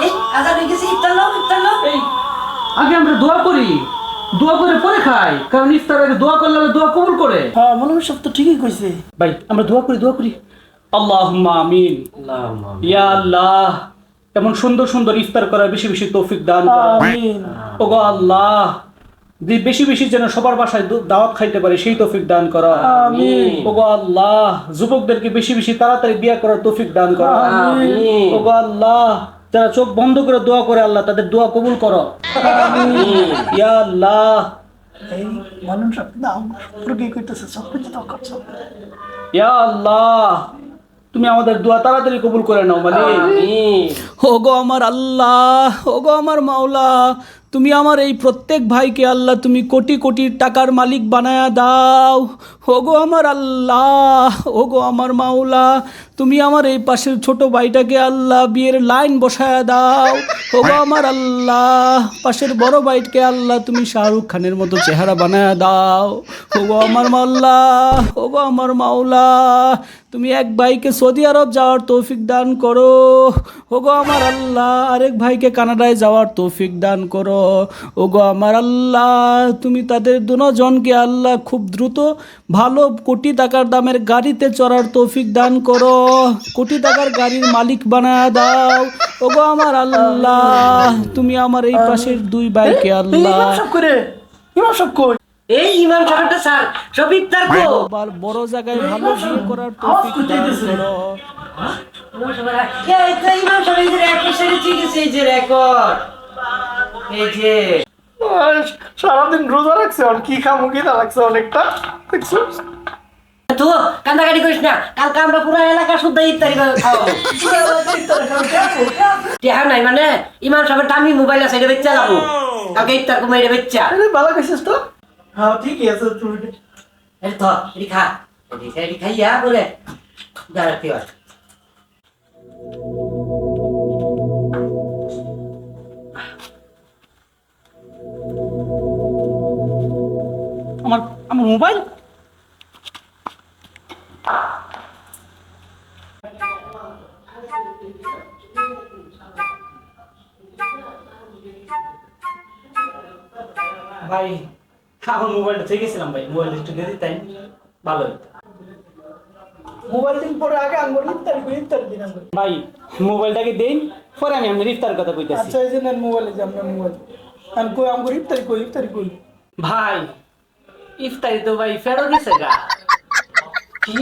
এই আজান হয়ে গেছে, ইফতার নাও, ইফতার নাও। এই আগে আমরা দোয়া করি, দোয়া করে পরে খাই, কারণ ইফতার আগে দোয়া করলে আল্লাহ দোয়া কবুল করে। হ্যাঁ মনে হয় সব তো ঠিকই কইছে। ভাই আমরা দোয়া করি, দোয়া করি। আল্লাহুম্মা আমিন। ইয়া আল্লাহ, এমন সুন্দর সুন্দর ইফতার করার বেশি বেশি তৌফিক দান করো। আমিন। ওগো আল্লাহ, বেশি বেশি যেন সবার বাসায় দাওয়াত খাইতে পারে সেই তৌফিক দান করো। আমিন। ওগো আল্লাহ, যুবকদেরকে বেশি বেশি তাড়াতাড়ি বিয়ে করার তৌফিক দান করো। আমিন। ওগো আল্লাহ, যারা চোখ বন্ধ করে দোয়া করে আল্লাহ তাদের দোয়া কবুল করো। ইয়া আল্লাহ, এই মানুষ সব নাম কি কইতেছে, সব কিছু তো করছো। ইয়া আল্লাহ, তুমি আমাদের দোয়া তাড়াতাড়ি কবুল করে নাও মালিক। ওগো আমার আল্লাহ, ওগো আমার মাওলা, তুমি আমার এই প্রত্যেক ভাইকে আল্লাহ তুমি কোটি কোটি টাকার মালিক বানায়া দাও। ওগো আমার আল্লাহ, ওগো আমার মাওলা, তুমি আমার এই পাশের ছোট ভাইটাকে আল্লাহ বিয়ের লাইন বসায়া দাও। ওগো আমার আল্লাহ, পাশের বড় ভাইকে আল্লাহ তুমি শাহরুখ খানের মতো চেহারা বানায়া দাও। ওগো আমার মাওলা, ওগো আমার মাওলা, তুমি এক ভাইকে সৌদি আরব যাওয়ার তৌফিক দান করো। ওগো আমার আল্লাহ, আরেক ভাইকে কানাডায় যাওয়ার তৌফিক দান করো। ওগো আমার আল্লাহ, তুমি তাদের দুজনকে আল্লাহ খুব দ্রুত ভালো কোটি টাকার দামের গাড়িতে চড়ার তৌফিক দান করো, কোটি টাকার গাড়ির মালিক বানায় দাও। ওগো আমার আল্লাহ, তুমি আমার এই পাশের দুই ভাইকে আল্লাহ ইমাম সব করে, ইমাম সব কই। এই ইমাম সাহেবটা স্যার সব ইফতার কো। আবার বড় জায়গায় ভালো বিয়ে করার তৌফিক দান করো। এই তো ইমাম সাহেব এই যে রেকর্ড সেরে ঠিক আছে, এই যে রেকর্ড, এই যে সারাদিন রোজা রাখছে, আর কি খামু কি না লাগছে অনেকটা, দেখছো? তো কান্দাকাটি করিস না, কালকে আমরা পুরো এলাকা শুদ্ধ ইফতারি করে খাওয়াবো। টেহা নাই মানে ইমাম সাহেবের দামি মোবাইল আছে, এটা বেচা যাবো কালকে ইফতার কমে, এটা বেচা। আরে ভালো কইছিস তো। হ্যাঁ ঠিকই আছে তুমি। এই তো এটি খা, এটি খাইয়া বলে দাঁড়াতে হয়। আমার আমার মোবাইল ভাই, আমার মোবাইলটা থেকে গেছিলাম ভাই, মোবাইলটা একটু দিয়ে দিতেন ভালো হতো। মোবাইল দিন পরে আগে আঙ্গুর ইফতারি করি, ইফতারি দিন আঙ্গুর। ভাই মোবাইলটাকে দেন, পরে আমি আপনার ইফতার কথা কইতাছি। আচ্ছা এই যে নেন মোবাইলে, যে আপনার মোবাইল আমি কই আঙ্গুর ইফতারি কই, ইফতারি কই। ভাই ইফতারি তো ভাই ফেরত গেছে গা। কি